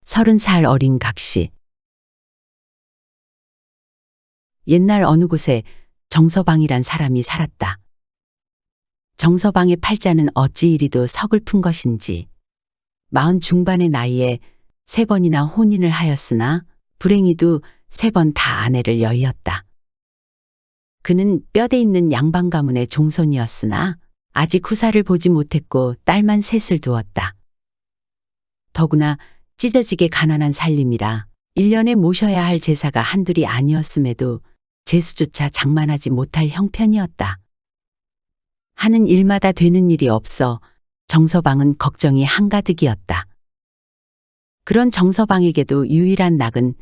30살 어린 각시. 옛날 어느 곳에 정서방이란 사람이 살았다. 정서방의 팔자는 어찌 이리도 서글픈 것인지 40 중반의 나이에 3번이나 혼인을 하였으나 불행히도 3번 다 아내를 여의었다. 그는 뼈대 있는 양반 가문의 종손이었으나 아직 후사를 보지 못했고 딸만 셋을 두었다. 더구나 찢어지게 가난한 살림이라 1년에 모셔야 할 제사가 한둘이 아니었음에도 제수조차 장만하지 못할 형편이었다. 하는 일마다 되는 일이 없어 정서방은 걱정이 한가득이었다. 그런 정서방에게도 유일한 낙은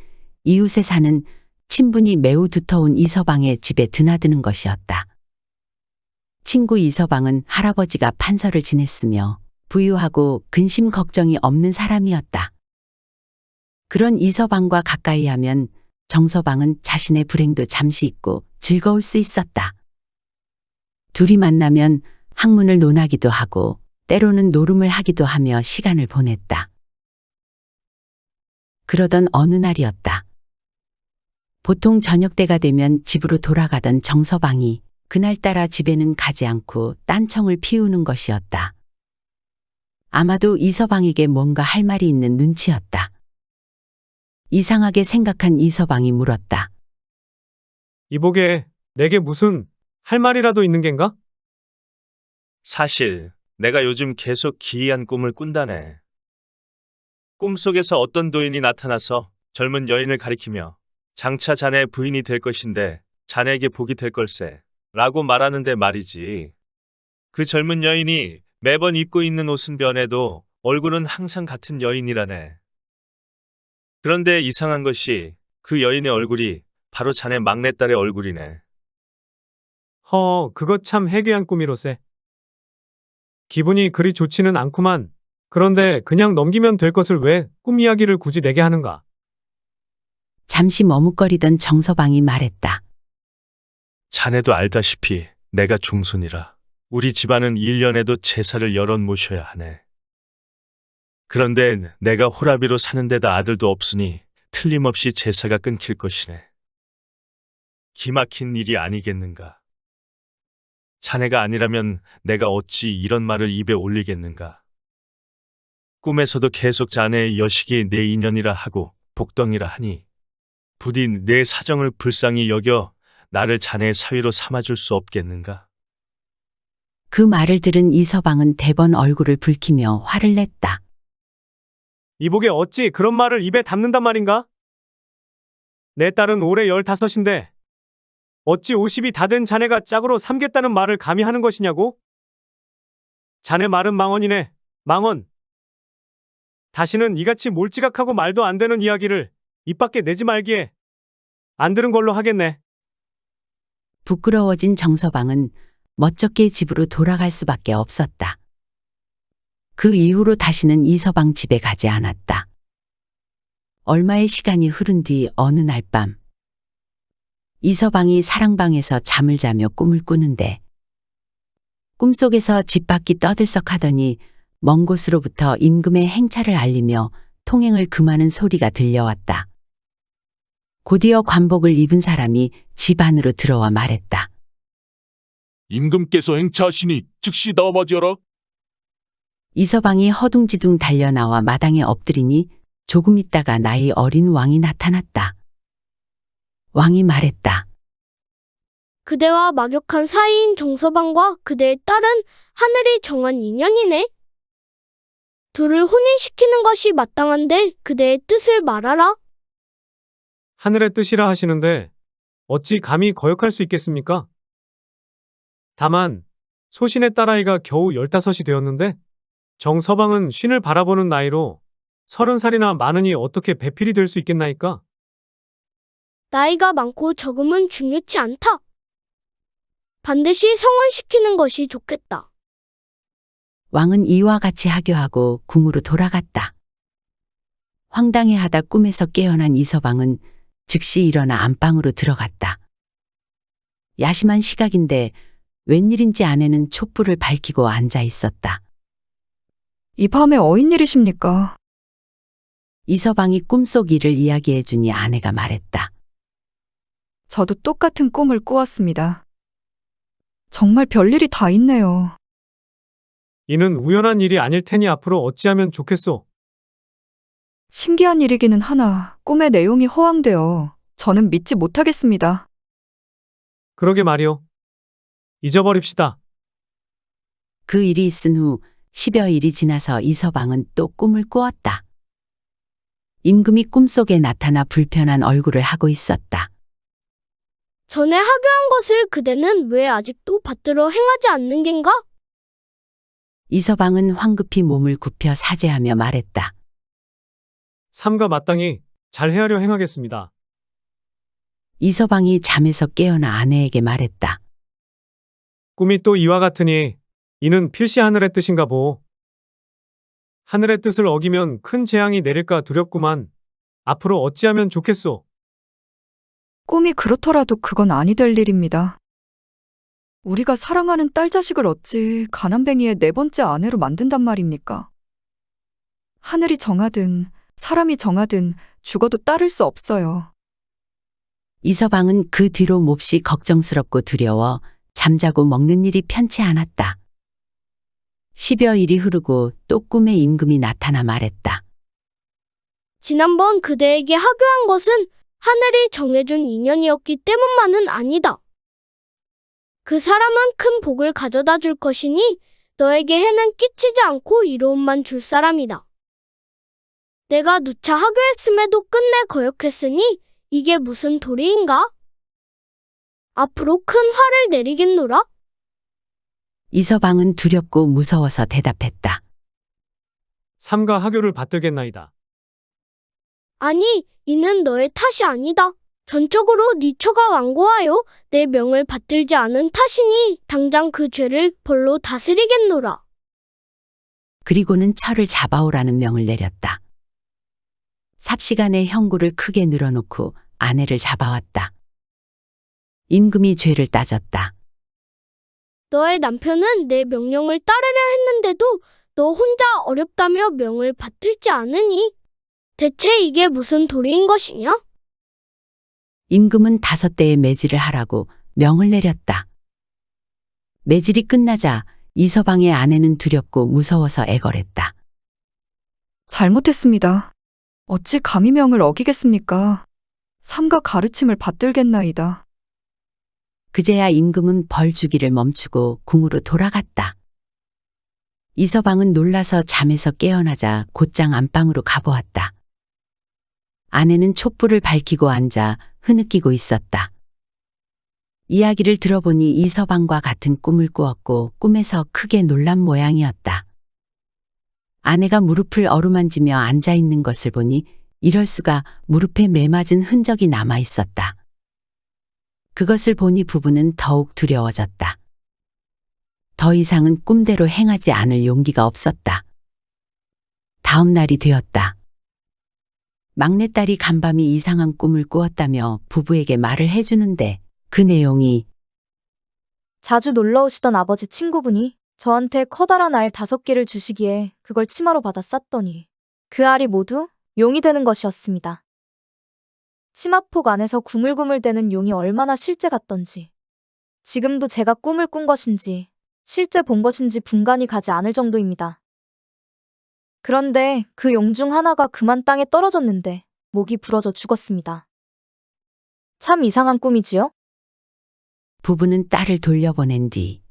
이웃에 사는 친분이 매우 두터운 이서방의 집에 드나드는 것이었다. 친구 이서방은 할아버지가 판서를 지냈으며 부유하고 근심 걱정이 없는 사람이었다. 그런 이서방과 가까이 하면 정서방은 자신의 불행도 잠시 잊고 즐거울 수 있었다. 둘이 만나면 학문을 논하기도 하고 때로는 노름을 하기도 하며 시간을 보냈다. 그러던 어느 날이었다. 보통 저녁 때가 되면 집으로 돌아가던 정서방이 그날따라 집에는 가지 않고 딴청을 피우는 것이었다. 아마도 이서방에게 뭔가 할 말이 있는 눈치였다. 이상하게 생각한 이서방이 물었다. 이보게, 내게 무슨 할 말이라도 있는 겐가? 사실 내가 요즘 계속 기이한 꿈을 꾼다네. 꿈속에서 어떤 도인이 나타나서 젊은 여인을 가리키며 장차 자네의 부인이 될 것인데 자네에게 복이 될 걸세 라고 말하는데 말이지. 그 젊은 여인이 매번 입고 있는 옷은 변해도 얼굴은 항상 같은 여인이라네. 그런데 이상한 것이 그 여인의 얼굴이 바로 자네 막내딸의 얼굴이네. 그거 참 해괴한 꿈이로세. 기분이 그리 좋지는 않구만. 그런데 그냥 넘기면 될 것을 왜 꿈 이야기를 굳이 내게 하는가? 잠시 머뭇거리던 정서방이 말했다. 자네도 알다시피 내가 중손이라 우리 집안은 1년에도 제사를 여럿 모셔야 하네. 그런데 내가 호라비로 사는 데다 아들도 없으니 틀림없이 제사가 끊길 것이네. 기막힌 일이 아니겠는가. 자네가 아니라면 내가 어찌 이런 말을 입에 올리겠는가. 꿈에서도 계속 자네의 여식이 내 인연이라 하고 복덩이라 하니 부디 내 사정을 불쌍히 여겨 나를 자네의 사위로 삼아줄 수 없겠는가. 그 말을 들은 이서방은 대번 얼굴을 붉히며 화를 냈다. 이보게 어찌 그런 말을 입에 담는단 말인가? 내 딸은 올해 15인데 어찌 50이 다 된 자네가 짝으로 삼겠다는 말을 감히 하는 것이냐고? 자네 말은 망언이네, 망언. 다시는 이같이 몰지각하고 말도 안 되는 이야기를 입 밖에 내지 말기에 안 들은 걸로 하겠네. 부끄러워진 정서방은 멋쩍게 집으로 돌아갈 수밖에 없었다. 그 이후로 다시는 이서방 집에 가지 않았다. 얼마의 시간이 흐른 뒤 어느 날 밤, 이서방이 사랑방에서 잠을 자며 꿈을 꾸는데 꿈속에서 집 밖이 떠들썩하더니 먼 곳으로부터 임금의 행차를 알리며 통행을 금하는 소리가 들려왔다. 곧이어 관복을 입은 사람이 집 안으로 들어와 말했다. 임금께서 행차하시니 즉시 나와 맞이하라. 이서방이 허둥지둥 달려나와 마당에 엎드리니 조금 있다가 나이 어린 왕이 나타났다. 왕이 말했다. 그대와 막역한 사이인 정서방과 그대의 딸은 하늘이 정한 인연이네. 둘을 혼인시키는 것이 마땅한데 그대의 뜻을 말하라. 하늘의 뜻이라 하시는데 어찌 감히 거역할 수 있겠습니까? 다만 소신의 딸아이가 겨우 15이 되었는데 정서방은 쉰을 바라보는 나이로 30살이나 많으니 어떻게 배필이 될 수 있겠나이까? 나이가 많고 적음은 중요치 않다. 반드시 성혼시키는 것이 좋겠다. 왕은 이와 같이 하교하고 궁으로 돌아갔다. 황당해하다 꿈에서 깨어난 이서방은 즉시 일어나 안방으로 들어갔다. 야심한 시각인데 웬일인지 아내는 촛불을 밝히고 앉아 있었다. 이 밤에 어인일이십니까? 이서방이 꿈속 일을 이야기해 주니 아내가 말했다. 저도 똑같은 꿈을 꾸었습니다. 정말 별일이 다 있네요. 이는 우연한 일이 아닐 테니 앞으로 어찌하면 좋겠소. 신기한 일이기는 하나 꿈의 내용이 허황되어 저는 믿지 못하겠습니다. 그러게 말이오. 잊어버립시다. 그 일이 있은 후 10여일이 지나서 이서방은 또 꿈을 꾸었다. 임금이 꿈속에 나타나 불편한 얼굴을 하고 있었다. 전에 하교한 것을 그대는 왜 아직도 받들어 행하지 않는 겐가? 이서방은 황급히 몸을 굽혀 사죄하며 말했다. 삼가 마땅히 잘 헤아려 행하겠습니다. 이서방이 잠에서 깨어나 아내에게 말했다. 꿈이 또 이와 같으니 이는 필시 하늘의 뜻인가 보. 하늘의 뜻을 어기면 큰 재앙이 내릴까 두렵구만. 앞으로 어찌하면 좋겠소. 꿈이 그렇더라도 그건 아니 될 일입니다. 우리가 사랑하는 딸 자식을 어찌 가난뱅이의 네 번째 아내로 만든단 말입니까? 하늘이 정하든 사람이 정하든 죽어도 따를 수 없어요. 이서방은 그 뒤로 몹시 걱정스럽고 두려워 잠자고 먹는 일이 편치 않았다. 10여일이 흐르고 또 꿈에 임금이 나타나 말했다. 지난번 그대에게 하교한 것은 하늘이 정해준 인연이었기 때문만은 아니다. 그 사람은 큰 복을 가져다 줄 것이니 너에게 해는 끼치지 않고 이로움만 줄 사람이다. 내가 누차 하교했음에도 끝내 거역했으니 이게 무슨 도리인가? 앞으로 큰 화를 내리겠노라? 이서방은 두렵고 무서워서 대답했다. 삼가 하교를 받들겠나이다. 아니, 이는 너의 탓이 아니다. 전적으로 네 처가 완고하여 내 명을 받들지 않은 탓이니 당장 그 죄를 벌로 다스리겠노라. 그리고는 철을 잡아오라는 명을 내렸다. 삽시간에 형구를 크게 늘어놓고 아내를 잡아왔다. 임금이 죄를 따졌다. 너의 남편은 내 명령을 따르려 했는데도 너 혼자 어렵다며 명을 받들지 않으니 대체 이게 무슨 도리인 것이냐? 임금은 5대의 매질을 하라고 명을 내렸다. 매질이 끝나자 이서방의 아내는 두렵고 무서워서 애걸했다. 잘못했습니다. 어찌 감히 명을 어기겠습니까? 삼가 가르침을 받들겠나이다. 그제야 임금은 벌 주기를 멈추고 궁으로 돌아갔다. 이서방은 놀라서 잠에서 깨어나자 곧장 안방으로 가보았다. 아내는 촛불을 밝히고 앉아 흐느끼고 있었다. 이야기를 들어보니 이서방과 같은 꿈을 꾸었고 꿈에서 크게 놀란 모양이었다. 아내가 무릎을 어루만지며 앉아 있는 것을 보니 이럴 수가 무릎에 매맞은 흔적이 남아 있었다. 그것을 보니 부부는 더욱 두려워졌다. 더 이상은 꿈대로 행하지 않을 용기가 없었다. 다음 날이 되었다. 막내딸이 간밤이 이상한 꿈을 꾸었다며 부부에게 말을 해주는데 그 내용이 자주 놀러 오시던 아버지 친구분이 저한테 커다란 알 5개를 주시기에 그걸 치마로 받아 쌌더니 그 알이 모두 용이 되는 것이었습니다. 치마폭 안에서 구물구물대는 용이 얼마나 실제 같던지 지금도 제가 꿈을 꾼 것인지 실제 본 것인지 분간이 가지 않을 정도입니다. 그런데 그 용 중 하나가 그만 땅에 떨어졌는데 목이 부러져 죽었습니다. 참 이상한 꿈이지요? 부부는 딸을 돌려보낸 뒤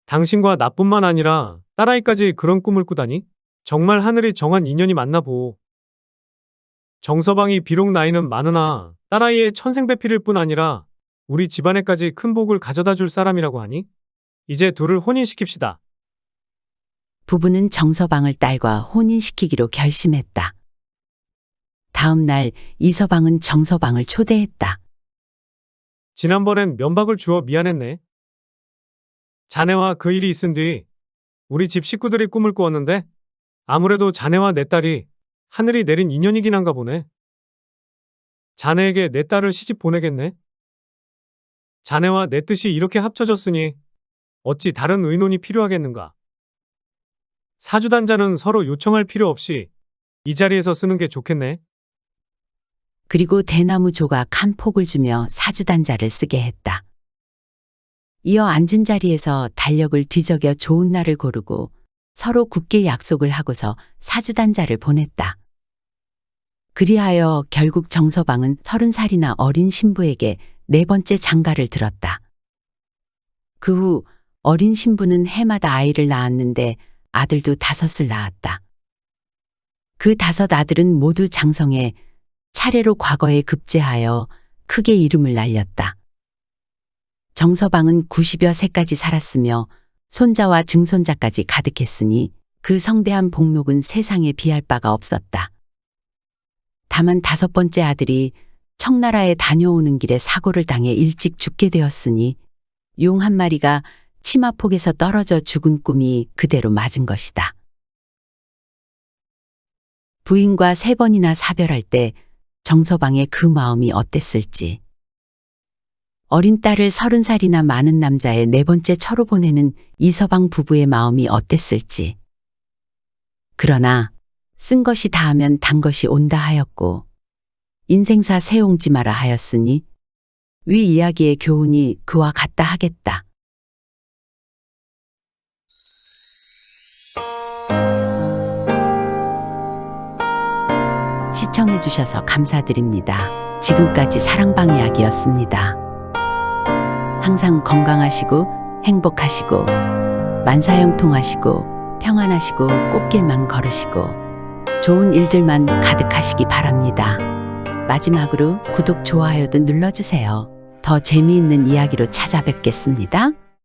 당신과 나뿐만 아니라 딸아이까지 그런 꿈을 꾸다니? 정말 하늘이 정한 인연이 맞나 보. 정서방이 비록 나이는 많으나 딸아이의 천생배필일 뿐 아니라 우리 집안에까지 큰 복을 가져다 줄 사람이라고 하니? 이제 둘을 혼인시킵시다. 부부는 정서방을 딸과 혼인시키기로 결심했다. 다음 날 이서방은 정서방을 초대했다. 지난번엔 면박을 주어 미안했네. 자네와 그 일이 있은 뒤 우리 집 식구들이 꿈을 꾸었는데 아무래도 자네와 내 딸이 하늘이 내린 인연이긴 한가 보네. 자네에게 내 딸을 시집 보내겠네. 자네와 내 뜻이 이렇게 합쳐졌으니 어찌 다른 의논이 필요하겠는가. 사주단자는 서로 요청할 필요 없이 이 자리에서 쓰는 게 좋겠네. 그리고 대나무 조각 한 폭을 주며 사주단자를 쓰게 했다. 이어 앉은 자리에서 달력을 뒤적여 좋은 날을 고르고 서로 굳게 약속을 하고서 사주단자를 보냈다. 그리하여 결국 정서방은 30살이나 어린 신부에게 4번째 장가를 들었다. 그 후 어린 신부는 해마다 아이를 낳았는데 아들도 5을 낳았다. 그 5 아들은 모두 장성해 차례로 과거에 급제하여 크게 이름을 날렸다. 정서방은 90여 세까지 살았으며 손자와 증손자까지 가득했으니 그 성대한 복록은 세상에 비할 바가 없었다. 다만 5번째 아들이 청나라에 다녀오는 길에 사고를 당해 일찍 죽게 되었으니 용 한 마리가 치마폭에서 떨어져 죽은 꿈이 그대로 맞은 것이다. 부인과 3번이나 사별할 때 정서방의 그 마음이 어땠을지. 어린 딸을 30살이나 많은 남자의 4번째 처로 보내는 이서방 부부의 마음이 어땠을지. 그러나 쓴 것이 다하면 단 것이 온다 하였고 인생사 세옹지 마라 하였으니 위 이야기의 교훈이 그와 같다 하겠다. 시청해주셔서 감사드립니다. 지금까지 사랑방 이야기였습니다. 항상 건강하시고 행복하시고 만사형통하시고 평안하시고 꽃길만 걸으시고 좋은 일들만 가득하시기 바랍니다. 마지막으로 구독, 좋아요도 눌러주세요. 더 재미있는 이야기로 찾아뵙겠습니다.